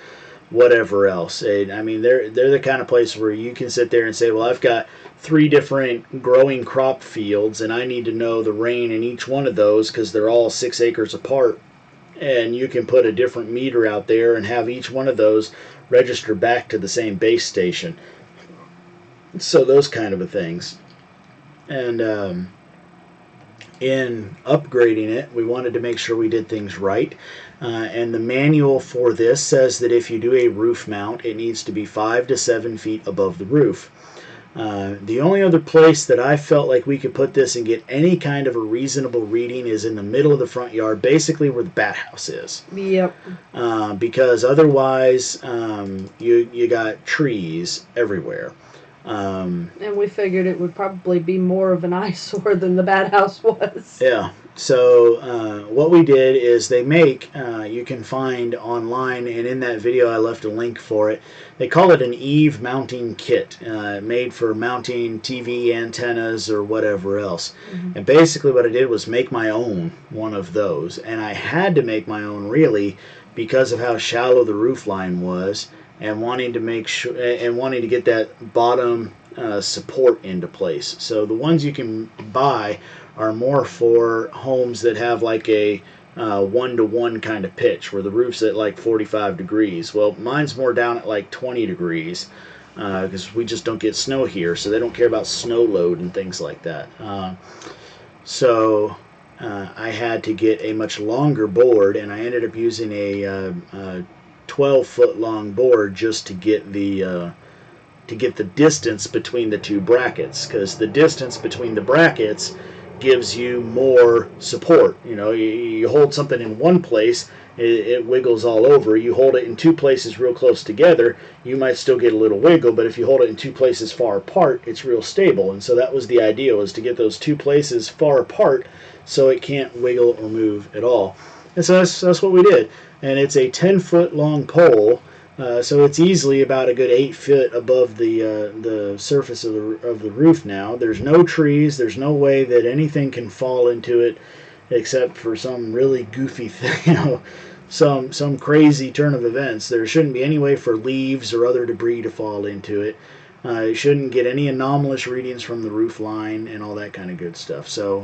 Speaker 1: whatever else. I mean, they're the kind of place where you can sit there and say, well, I've got 3 different growing crop fields, and I need to know the rain in each one of those because they're all 6 acres apart. And you can put a different meter out there and have each one of those register back to the same base station. So those kind of things. And in upgrading it, we wanted to make sure we did things right. And the manual for this says that if you do a roof mount, it needs to be 5 to 7 feet above the roof. The only other place that I felt like we could put this and get any kind of a reasonable reading is in the middle of the front yard, basically where the bat house is.
Speaker 2: Yep.
Speaker 1: Because otherwise, you got trees everywhere.
Speaker 2: And we figured it would probably be more of an eyesore than the bat house was.
Speaker 1: Yeah. So what we did is they make, you can find online, and in that video I left a link for it. They call it an eave mounting kit, made for mounting TV antennas or whatever else. And basically what I did was make my own one of those. And I had to make my own really because of how shallow the roof line was. and wanting to make sure and wanting to get that bottom support into place. So the ones you can buy are more for homes that have like a 1-to-1 kind of pitch where the roof's at like 45 degrees. Well, mine's more down at like 20 degrees because we just don't get snow here, so they don't care about snow load and things like that. So I had to get a much longer board, and I ended up using a 12-foot long board just to get the distance between the two brackets, because the distance between the brackets gives you more support. You know, you hold something in one place, it wiggles all over. You hold it in two places real close together, you might still get a little wiggle, but if you hold it in two places far apart, it's real stable. And so that was the idea, was to get those two places far apart so it can't wiggle or move at all. And so that's what we did. And it's a 10-foot long pole, so it's easily about a good 8 feet above the surface of the roof now. There's no trees. There's no way that anything can fall into it except for some really goofy thing, you know, some crazy turn of events. There shouldn't be any way for leaves or other debris to fall into it. It shouldn't get any anomalous readings from the roof line and all that kind of good stuff. So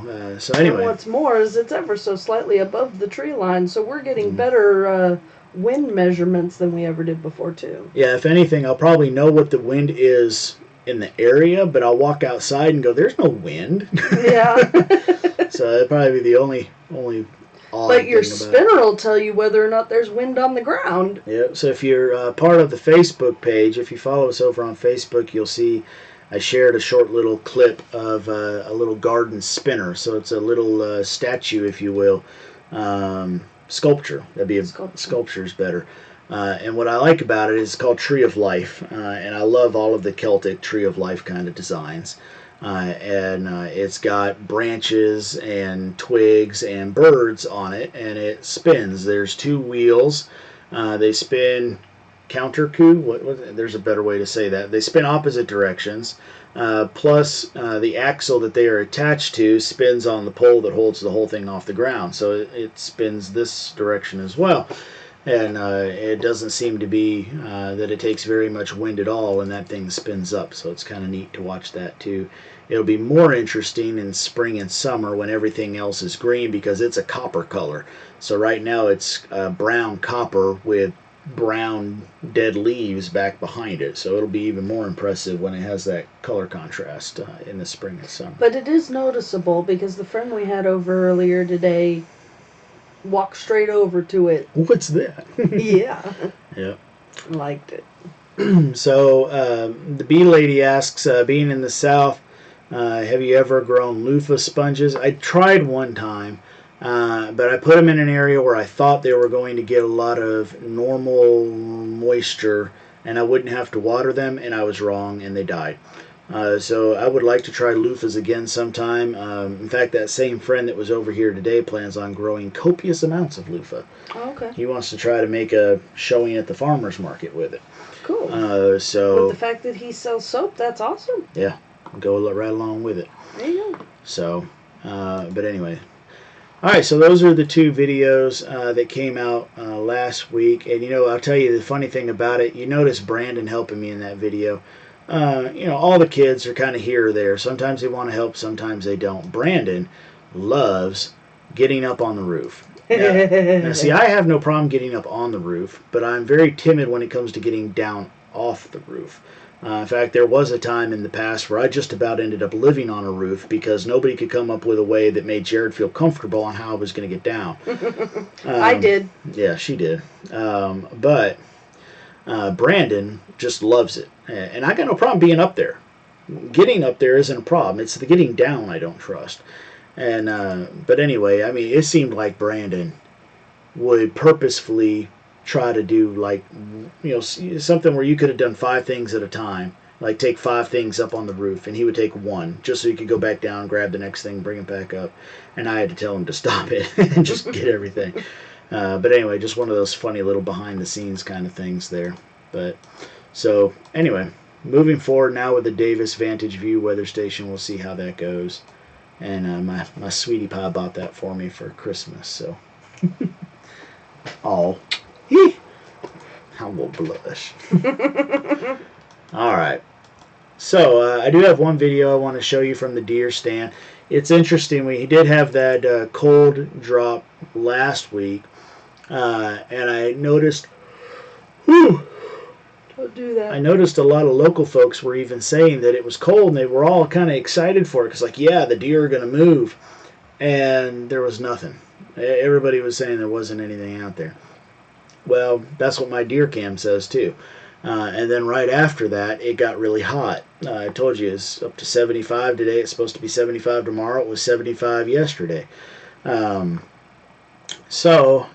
Speaker 1: anyway.
Speaker 2: And what's more is it's ever so slightly above the tree line, so we're getting better wind measurements than we ever did before, too.
Speaker 1: Yeah, if anything, I'll probably know what the wind is in the area, but I'll walk outside and go, there's no wind.
Speaker 2: Yeah.
Speaker 1: So that'd probably be the only odd
Speaker 2: But your
Speaker 1: thing about
Speaker 2: spinner will tell you whether or not there's wind on the ground.
Speaker 1: Yeah, so if you're part of the Facebook page, if you follow us over on Facebook, you'll see I shared a short little clip of a little garden spinner. So it's a little statue, if you will, sculpture. That'd be sculpture's better. And what I like about it is it's called Tree of Life, and I love all of the Celtic Tree of Life kind of designs. And it's got branches and twigs and birds on it, and it spins. There's two wheels. They spin counter-coup. There's a better way to say that. They spin opposite directions. Plus, the axle that they are attached to spins on the pole that holds the whole thing off the ground. So it spins this direction as well. And it doesn't seem to be that it takes very much wind at all, and that thing spins up. So it's kind of neat to watch that too. It'll be more interesting in spring and summer when everything else is green, because it's a copper color. So right now it's brown copper with brown dead leaves back behind it. So it'll be even more impressive when it has that color contrast in the spring and summer.
Speaker 2: But it is noticeable, because the friend we had over earlier today walked straight over to it.
Speaker 1: What's that?
Speaker 2: Yeah.
Speaker 1: Yeah.
Speaker 2: Liked it.
Speaker 1: So the bee lady asks, being in the South, have you ever grown loofah sponges? I tried one time, but I put them in an area where I thought they were going to get a lot of normal moisture and I wouldn't have to water them, and I was wrong, and they died. So I would like to try loofahs again sometime. In fact, that same friend that was over here today plans on growing copious amounts of loofah.
Speaker 2: Oh, okay.
Speaker 1: He wants to try to make a showing at the farmer's market with it.
Speaker 2: Cool.
Speaker 1: So
Speaker 2: with the fact that he sells soap, that's awesome.
Speaker 1: Yeah, go right along with it.
Speaker 2: There you go.
Speaker 1: So, but anyway. Alright, so those are the two videos that came out last week. And, you know, I'll tell you the funny thing about it. You notice Brandon helping me in that video. You know, all the kids are kind of here or there. Sometimes they want to help, sometimes they don't. Brandon loves getting up on the roof. Now, see, I have no problem getting up on the roof, but I'm very timid when it comes to getting down off the roof. In fact, there was a time in the past where I just about ended up living on a roof because nobody could come up with a way that made Jared feel comfortable on how I was going to get down.
Speaker 2: I did.
Speaker 1: Yeah, she did. But Brandon just loves it. And I got no problem being up there. Getting up there isn't a problem. It's the getting down I don't trust. And but anyway, I mean, it seemed like Brandon would purposefully try to do, like, you know, something where you could have done 5 things at a time, like take 5 things up on the roof, and he would take 1 just so he could go back down, grab the next thing, bring it back up, and I had to tell him to stop it and just get everything. But anyway, just one of those funny little behind the scenes kind of things there. But so anyway, moving forward now with the Davis Vantage View weather station, we'll see how that goes. And my sweetie pie bought that for me for Christmas, so oh. I will blush. All right. So I do have one video I want to show you from the deer stand. It's interesting. We did have that cold drop last week, and I noticed. Whew,
Speaker 2: Don't do that.
Speaker 1: I noticed a lot of local folks were even saying that it was cold, and they were all kind of excited for it because, like, yeah, the deer are going to move, and there was nothing. Everybody was saying there wasn't anything out there. Well, that's what my deer cam says too. And then right after that, it got really hot. I told you it's up to 75 today. It's supposed to be 75 tomorrow. It was 75 yesterday. So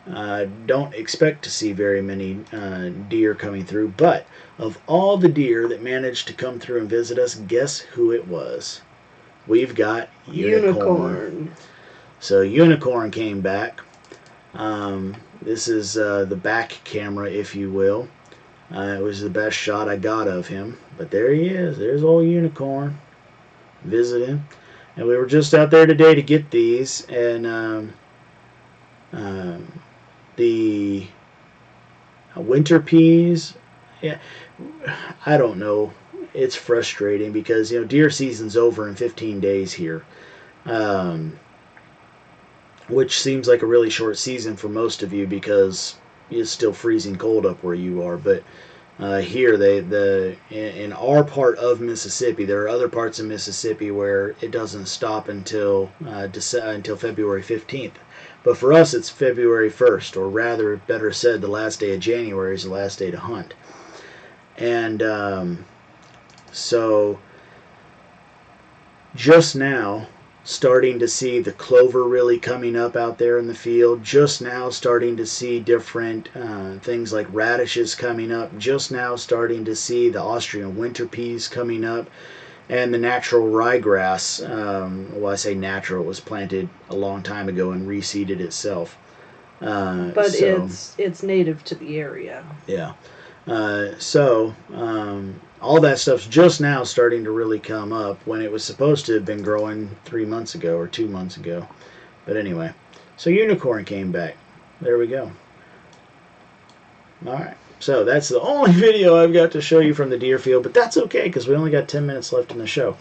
Speaker 1: don't expect to see very many deer coming through. But of all the deer that managed to come through and visit us, guess who it was? We've got unicorn. So unicorn came back. This is the back camera, if you will. It was the best shot I got of him. But there he is. There's old unicorn visiting. And we were just out there today to get these. And the winter peas, yeah, I don't know. It's frustrating because, deer season's over in 15 days here. Which seems like a really short season for most of you because it's still freezing cold up where you are. But here, in our part of Mississippi, there are other parts of Mississippi where it doesn't stop until February 15th. But for us, it's February 1st, or rather, better said, the last day of January is the last day to hunt. And so just now, starting to see the clover really coming up out there in the field. Just now starting to see different things like radishes coming up. Just now starting to see the Austrian winter peas coming up. And the natural ryegrass, well, I say natural, it was planted a long time ago and reseeded itself.
Speaker 2: But it's native to the area.
Speaker 1: Yeah. All that stuff's just now starting to really come up when it was supposed to have been growing 3 months ago or 2 months ago. But anyway, so unicorn came back. There we go. All right. So that's the only video I've got to show you from the deer field, but that's okay because we only got 10 minutes left in the show.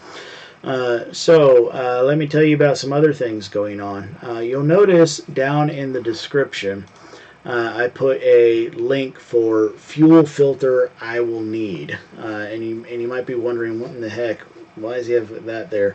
Speaker 1: Let me tell you about some other things going on. You'll notice down in the description, I put a link for fuel filter I will need. And you might be wondering, what in the heck, why does he have that there?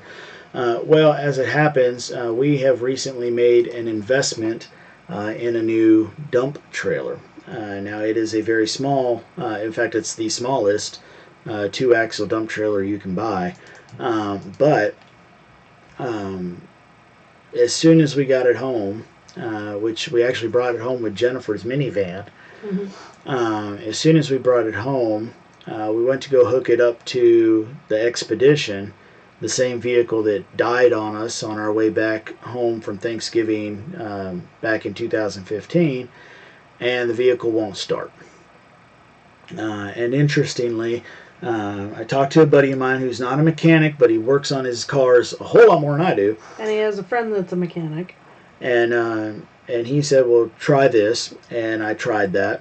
Speaker 1: Well, as it happens, we have recently made an investment in a new dump trailer. Now it is a very small, in fact it's the smallest 2-axle dump trailer you can buy. But as soon as we got it home, which we actually brought it home with Jennifer's minivan, as soon as we brought it home, we went to go hook it up to the Expedition, the same vehicle that died on us on our way back home from Thanksgiving back in 2015. And the vehicle won't start. And interestingly, I talked to a buddy of mine who's not a mechanic, but he works on his cars a whole lot more than I do.
Speaker 2: And he has a friend that's a mechanic.
Speaker 1: And he said, well, try this. And I tried that,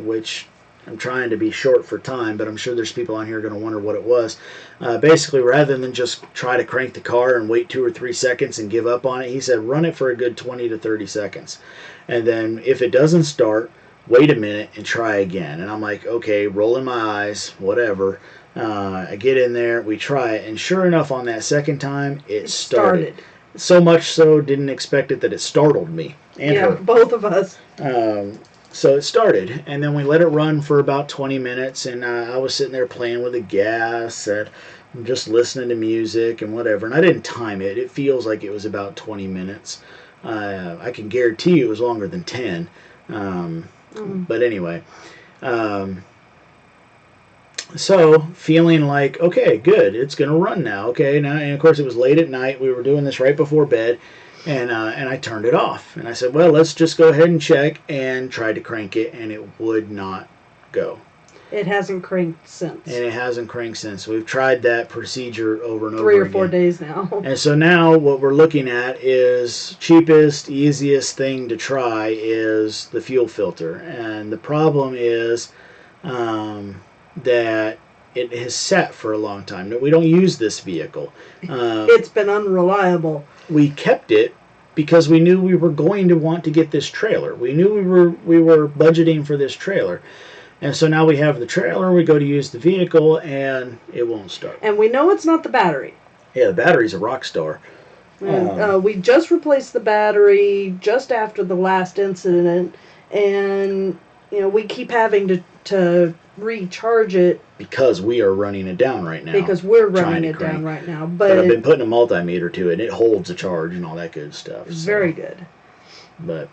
Speaker 1: which I'm trying to be short for time, but I'm sure there's people on here going to wonder what it was. Basically, rather than just try to crank the car and wait 2 or 3 seconds and give up on it, he said, run it for a good 20 to 30 seconds. And then if it doesn't start, wait a minute and try again. And I'm like, okay, rolling my eyes, whatever. I get in there, we try it, and sure enough, on that second time, it started. So much so, didn't expect it that it startled me. And
Speaker 2: yeah,
Speaker 1: her.
Speaker 2: Both of us.
Speaker 1: So it started, and then we let it run for about 20 minutes, and I was sitting there playing with the gas and just listening to music and whatever, and I didn't time it. It feels like it was about 20 minutes. I can guarantee you it was longer than 10. But anyway, so feeling like, okay, good, it's going to run now. Okay, now, and of course it was late at night. We were doing this right before bed. And I turned it off. And I said, well, let's just go ahead and check, and tried to crank it, and it would not go.
Speaker 2: It hasn't cranked since.
Speaker 1: And it hasn't cranked since. We've tried that procedure over and over
Speaker 2: 3 or
Speaker 1: again.
Speaker 2: 4 days now.
Speaker 1: And so now what we're looking at is cheapest, easiest thing to try is the fuel filter. And the problem is that it has sat for a long time. We don't use this vehicle.
Speaker 2: It's been unreliable.
Speaker 1: We kept it because we knew we were going to want to get this trailer. We knew we were budgeting for this trailer. And so now we have the trailer, we go to use the vehicle, and it won't start.
Speaker 2: And we know it's not the battery.
Speaker 1: Yeah, the battery's a rock star.
Speaker 2: And, we just replaced the battery just after the last incident, and we keep having to recharge it
Speaker 1: because we are running it down right now.
Speaker 2: Because we're running it down right now.
Speaker 1: But I've been putting a multimeter to it, and it holds a charge and all that good stuff.
Speaker 2: Very good.
Speaker 1: But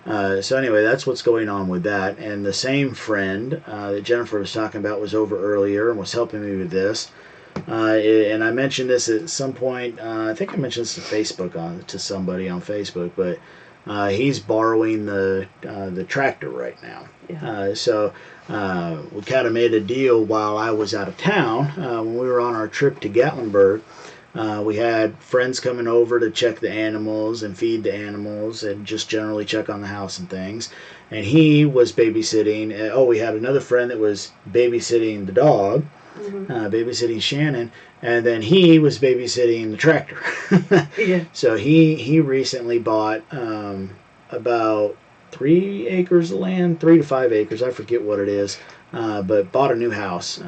Speaker 1: so anyway, that's what's going on with that. And the same friend that Jennifer was talking about was over earlier and was helping me with this. And I mentioned this at some point. I think I mentioned this to Facebook to somebody on Facebook, but he's borrowing the tractor right now.
Speaker 2: Yeah.
Speaker 1: So we kind of made a deal while I was out of town when we were on our trip to Gatlinburg. We had friends coming over to check the animals and feed the animals and just generally check on the house and things. And he was babysitting. We had another friend that was babysitting the dog. Babysitting Shannon, and then he was babysitting the tractor.
Speaker 2: Yeah.
Speaker 1: So he recently bought about 3 acres of land, 3 to 5 acres, I forget what it is, but bought a new house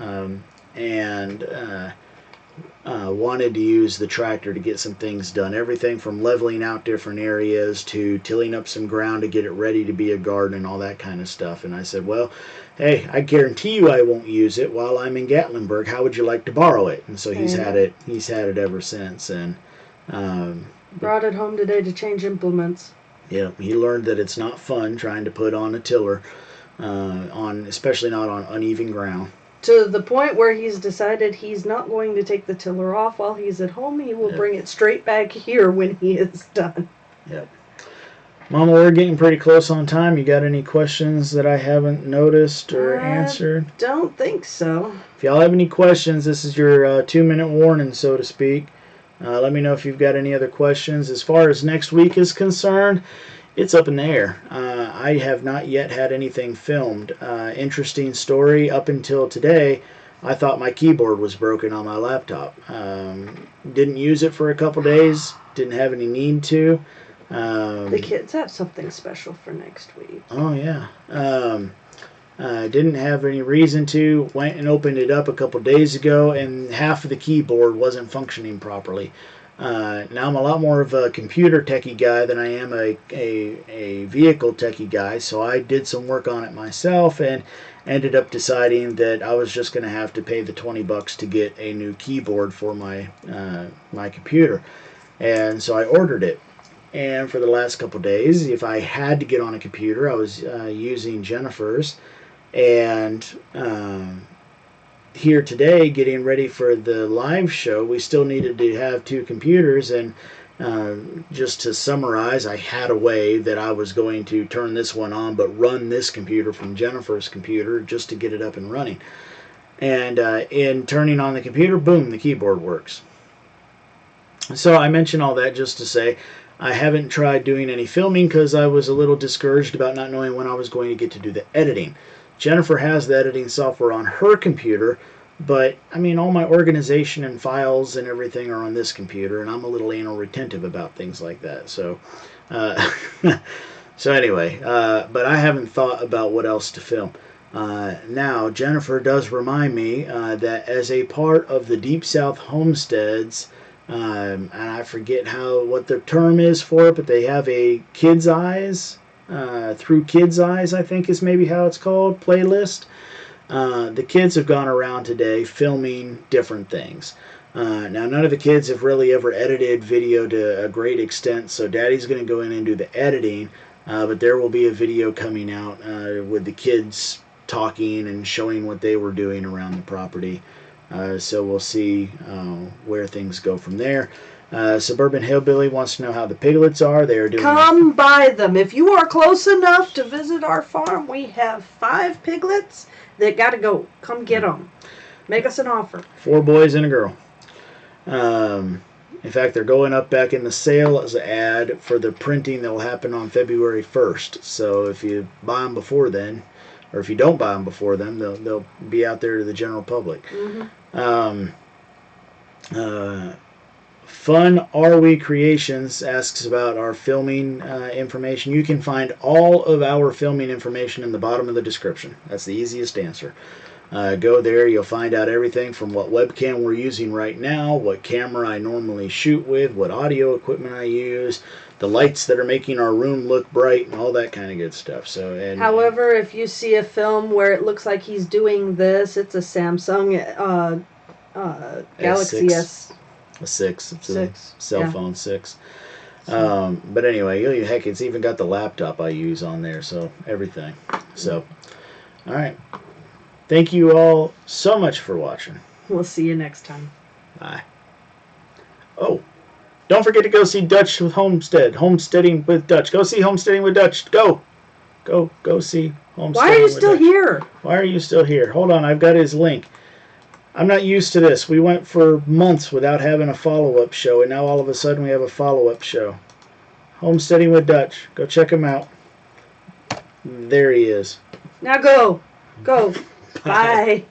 Speaker 1: and wanted to use the tractor to get some things done. Everything from leveling out different areas to tilling up some ground to get it ready to be a garden and all that kind of stuff. And I said, well, hey, I guarantee you I won't use it while I'm in Gatlinburg. How would you like to borrow it? And so he's had it ever since. And
Speaker 2: brought it home today to change implements.
Speaker 1: Yeah, he learned that it's not fun trying to put on a tiller, especially not on uneven ground.
Speaker 2: To the point where he's decided he's not going to take the tiller off while he's at home. He will bring it straight back here when he is done.
Speaker 1: Yep. Mama, we're getting pretty close on time. You got any questions that I haven't noticed or answered?
Speaker 2: Don't think so.
Speaker 1: If y'all have any questions, this is your 2-minute warning, so to speak. Let me know if you've got any other questions. As far as next week is concerned, it's up in the air. I have not yet had anything filmed. Interesting story. Up until today, I thought my keyboard was broken on my laptop. Didn't use it for a couple days. Didn't have any need to.
Speaker 2: The kids have something special for next week.
Speaker 1: Oh, yeah. Didn't have any reason to. Went and opened it up a couple days ago, and half of the keyboard wasn't functioning properly. Now I'm a lot more of a computer techie guy than I am a vehicle techie guy, so I did some work on it myself and ended up deciding that I was just going to have to pay the $20 to get a new keyboard for my computer. And so I ordered it. And for the last couple days, if I had to get on a computer, I was using Jennifer's. And here today, getting ready for the live show, we still needed to have 2 computers. And just to summarize, I had a way that I was going to turn this one on, but run this computer from Jennifer's computer just to get it up and running. And in turning on the computer, boom, the keyboard works. So I mention all that just to say, I haven't tried doing any filming because I was a little discouraged about not knowing when I was going to get to do the editing. Jennifer has the editing software on her computer, but I mean, all my organization and files and everything are on this computer, and I'm a little anal retentive about things like that. So, so anyway, but I haven't thought about what else to film. Now, Jennifer does remind me that as a part of the Deep South homesteads, and I forget what the term is for it, but they have a Kids Eyes, Through Kids Eyes, I think is maybe how it's called, playlist. The kids have gone around today filming different things. Now, none of the kids have really ever edited video to a great extent, so Daddy's going to go in and do the editing, but there will be a video coming out with the kids talking and showing what they were doing around the property. So we'll see where things go from there. Suburban Hillbilly wants to know how the piglets are. They are doing.
Speaker 2: Come buy them. If you are close enough to visit our farm, we have 5 piglets that got to go. Come get them. Make us an offer.
Speaker 1: 4 boys and a girl. In fact, they're going up back in the sales ad for the printing that will happen on February 1st. So if you buy them before then, or if you don't buy them before then, they'll be out there to the general public. Fun Are We Creations asks about our filming information. You can find all of our filming information in the bottom of the description. That's the easiest answer. Go there, you'll find out everything from what webcam we're using right now, what camera I normally shoot with, what audio equipment I use, the lights that are making our room look bright, and all that kind of good stuff. So,
Speaker 2: however, if you see a film where it looks like he's doing this, it's a Samsung Galaxy S.
Speaker 1: A 6. It's
Speaker 2: 6.
Speaker 1: A cell phone 6. But anyway, heck, it's even got the laptop I use on there, so everything. So, all right. Thank you all so much for watching.
Speaker 2: We'll see you next time.
Speaker 1: Bye. Oh, don't forget to go see Dutch with Homesteading with Dutch. Go see Homesteading with Dutch. Go see Homesteading.
Speaker 2: Why are you still here?
Speaker 1: Why are you still here? Hold on, I've got his link. I'm not used to this. We went for months without having a follow-up show, and now all of a sudden we have a follow-up show. Homesteading with Dutch. Go check him out. There he is.
Speaker 2: Now go. Go. Bye.